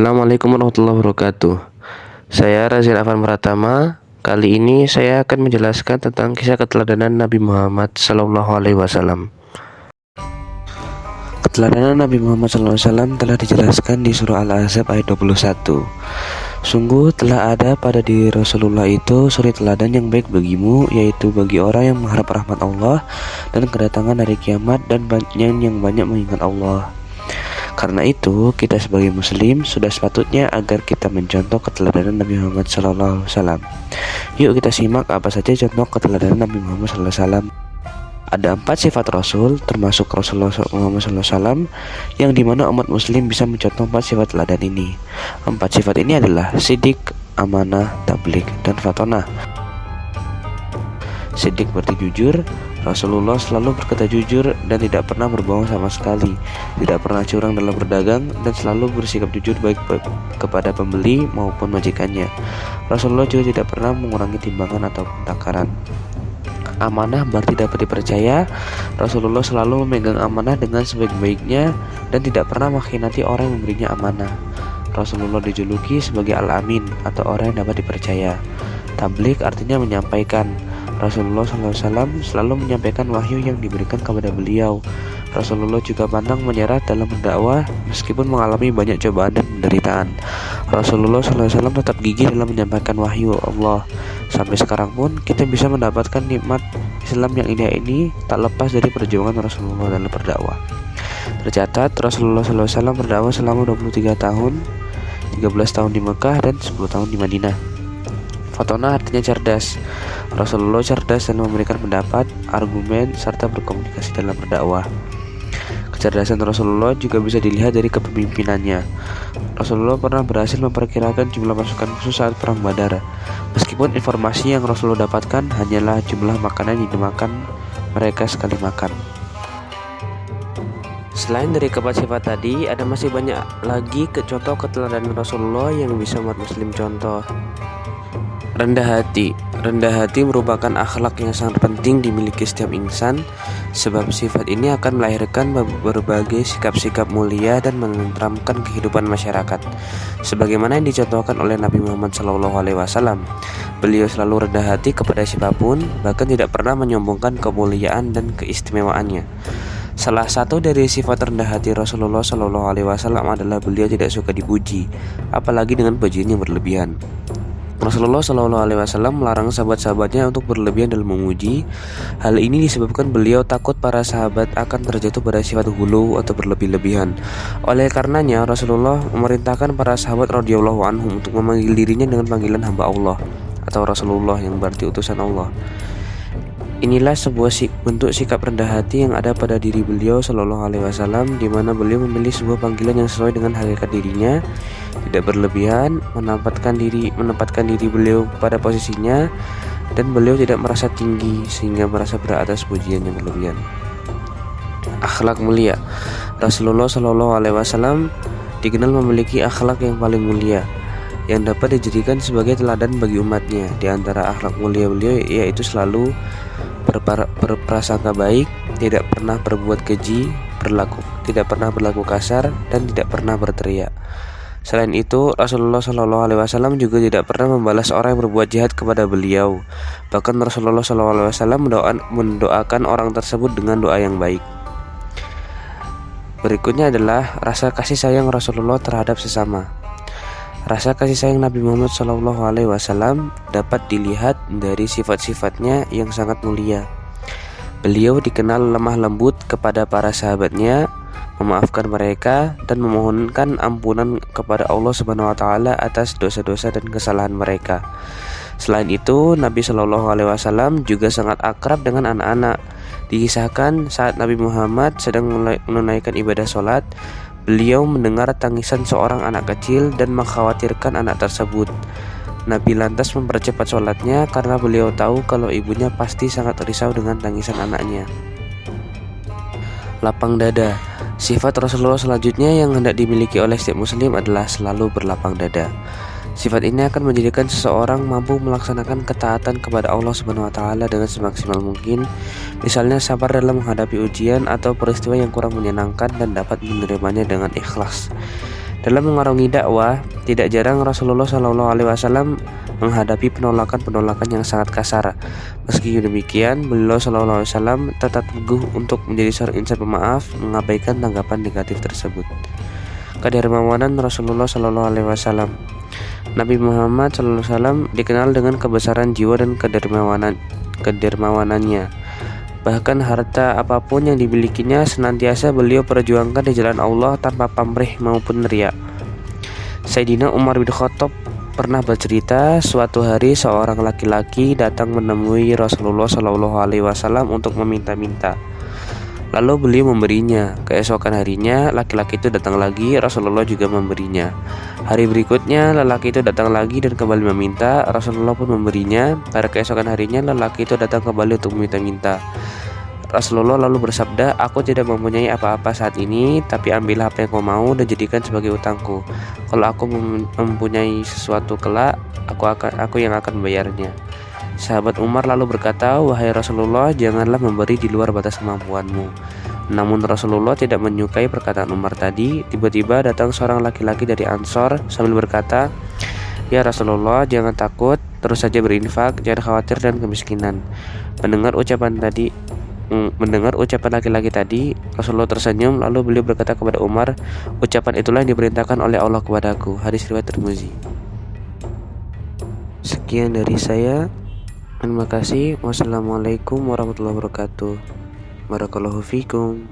Assalamualaikum warahmatullahi wabarakatuh. Saya Razil Afan Pratama. Kali ini saya akan menjelaskan tentang kisah keteladanan Nabi Muhammad SAW. Keteladanan Nabi Muhammad SAW telah dijelaskan di surah Al-Ahzab ayat 21. Sungguh telah ada pada diri Rasulullah itu suri teladan yang baik bagimu, yaitu bagi orang yang mengharap rahmat Allah dan kedatangan hari kiamat, dan yang banyak mengingat Allah. Karena itu, kita sebagai muslim sudah sepatutnya agar kita mencontoh keteladanan Nabi Muhammad SAW. Yuk kita simak apa saja contoh keteladanan Nabi Muhammad SAW. Ada 4 sifat Rasul, termasuk Rasulullah Muhammad SAW, yang dimana umat muslim bisa mencontoh 4 sifat teladan ini. 4 sifat ini adalah sidik, amanah, tabligh, dan fatonah. Sidik berarti jujur. Rasulullah selalu berkata jujur dan tidak pernah berbohong sama sekali, tidak pernah curang dalam berdagang, dan selalu bersikap jujur baik kepada pembeli maupun majikannya. Rasulullah juga tidak pernah mengurangi timbangan atau takaran. Amanah berarti dapat dipercaya. Rasulullah selalu memegang amanah dengan sebaik-baiknya dan tidak pernah mengkhianati orang yang memberinya amanah. Rasulullah dijuluki sebagai Al-Amin atau orang yang dapat dipercaya. Tabligh artinya menyampaikan. Rasulullah SAW selalu menyampaikan wahyu yang diberikan kepada beliau. Rasulullah juga pantang menyerah dalam berdakwah meskipun mengalami banyak cobaan dan penderitaan. Rasulullah SAW tetap gigih dalam menyampaikan wahyu Allah. Sampai sekarang pun kita bisa mendapatkan nikmat Islam yang indah ini tak lepas dari perjuangan Rasulullah dalam berdakwah. Tercatat Rasulullah SAW berdakwah selama 23 tahun, 13 tahun di Mekah dan 10 tahun di Madinah. Fatonah artinya cerdas. Rasulullah cerdas dan memberikan pendapat, argumen, serta berkomunikasi dalam berdakwah. Kecerdasan Rasulullah juga bisa dilihat dari kepemimpinannya. Rasulullah pernah berhasil memperkirakan jumlah pasukan musuh saat perang Badar. Meskipun informasi yang Rasulullah dapatkan hanyalah jumlah makanan yang dimakan mereka sekali makan. Selain dari keempat sifat tadi, ada masih banyak lagi contoh keteladanan Rasulullah yang bisa umat muslim contoh. Rendah hati. Rendah hati merupakan akhlak yang sangat penting dimiliki setiap insan, sebab sifat ini akan melahirkan berbagai sikap-sikap mulia dan menenteramkan kehidupan masyarakat. Sebagaimana yang dicontohkan oleh Nabi Muhammad SAW, beliau selalu rendah hati kepada siapapun, bahkan tidak pernah menyombongkan kemuliaan dan keistimewaannya. Salah satu dari sifat rendah hati Rasulullah SAW adalah beliau tidak suka dipuji, apalagi dengan pujian yang berlebihan. Rasulullah SAW melarang sahabat-sahabatnya untuk berlebihan dalam memuji. Hal ini disebabkan beliau takut para sahabat akan terjatuh pada sifat hulu atau berlebih-lebihan. Oleh karenanya Rasulullah memerintahkan para sahabat radhiyallahu anhum untuk memanggil dirinya dengan panggilan hamba Allah atau Rasulullah, yang berarti utusan Allah. Inilah sebuah bentuk sikap rendah hati yang ada pada diri beliau SAW, di mana beliau memilih sebuah panggilan yang sesuai dengan hakikat dirinya, tidak berlebihan, menempatkan diri beliau pada posisinya, dan beliau tidak merasa tinggi sehingga merasa berat atas pujian yang berlebihan. Akhlak mulia. Rasulullah SAW dikenal memiliki akhlak yang paling mulia, yang dapat dijadikan sebagai teladan bagi umatnya. Di antara akhlak mulia beliau yaitu selalu berprasangka baik, tidak pernah berbuat keji, tidak pernah berlaku kasar, dan tidak pernah berteriak. Selain itu, Rasulullah SAW juga tidak pernah membalas orang yang berbuat jahat kepada beliau. Bahkan Rasulullah SAW mendoakan orang tersebut dengan doa yang baik. Berikutnya adalah rasa kasih sayang Rasulullah terhadap sesama. Rasa kasih sayang Nabi Muhammad SAW dapat dilihat dari sifat-sifatnya yang sangat mulia. Beliau dikenal lemah lembut kepada para sahabatnya, memaafkan mereka, dan memohonkan ampunan kepada Allah SWT atas dosa-dosa dan kesalahan mereka. Selain itu, Nabi SAW juga sangat akrab dengan anak-anak. Dikisahkan saat Nabi Muhammad sedang menunaikan ibadah sholat, beliau mendengar tangisan seorang anak kecil dan mengkhawatirkan anak tersebut. Nabi lantas mempercepat sholatnya karena beliau tahu kalau ibunya pasti sangat risau dengan tangisan anaknya. Lapang dada. Sifat Rasulullah selanjutnya yang hendak dimiliki oleh setiap muslim adalah selalu berlapang dada. Sifat ini akan menjadikan seseorang mampu melaksanakan ketaatan kepada Allah SWT dengan semaksimal mungkin. Misalnya sabar dalam menghadapi ujian atau peristiwa yang kurang menyenangkan dan dapat menerimanya dengan ikhlas. Dalam mengarungi dakwah, tidak jarang Rasulullah SAW menghadapi penolakan-penolakan yang sangat kasar. Meski demikian, beliau SAW tetap teguh untuk menjadi seorang insan pemaaf, mengabaikan tanggapan negatif tersebut. Kedermawanan Rasulullah SAW. Nabi Muhammad SAW dikenal dengan kebesaran jiwa dan kedermawanannya. Bahkan harta apapun yang dimilikinya senantiasa beliau perjuangkan di jalan Allah tanpa pamrih maupun riya. Sayyidina Umar bin Khattab pernah bercerita, suatu hari seorang laki-laki datang menemui Rasulullah SAW untuk meminta-minta. Lalu beliau memberinya. Keesokan harinya laki-laki itu datang lagi, Rasulullah juga memberinya. Hari berikutnya lelaki itu datang lagi dan kembali meminta, Rasulullah pun memberinya. Pada keesokan harinya lelaki itu datang kembali untuk meminta-minta. Rasulullah lalu bersabda, "Aku tidak mempunyai apa-apa saat ini, tapi ambillah apa yang kau mau dan jadikan sebagai utangku. Kalau aku mempunyai sesuatu kelak, aku yang akan membayarnya." Sahabat Umar lalu berkata, "Wahai Rasulullah, janganlah memberi di luar batas kemampuanmu." Namun Rasulullah tidak menyukai perkataan Umar tadi. Tiba-tiba datang seorang laki-laki dari Ansor sambil berkata, "Ya Rasulullah, jangan takut, terus saja berinfak, jangan khawatir dan kemiskinan." Mendengar ucapan laki-laki tadi, Rasulullah tersenyum, lalu beliau berkata kepada Umar, "Ucapan itulah yang diperintahkan oleh Allah kepadaku." Hadis riwayat Tirmizi. Sekian dari saya. Terima kasih. Wassalamualaikum warahmatullahi wabarakatuh. Barakallahu fikum.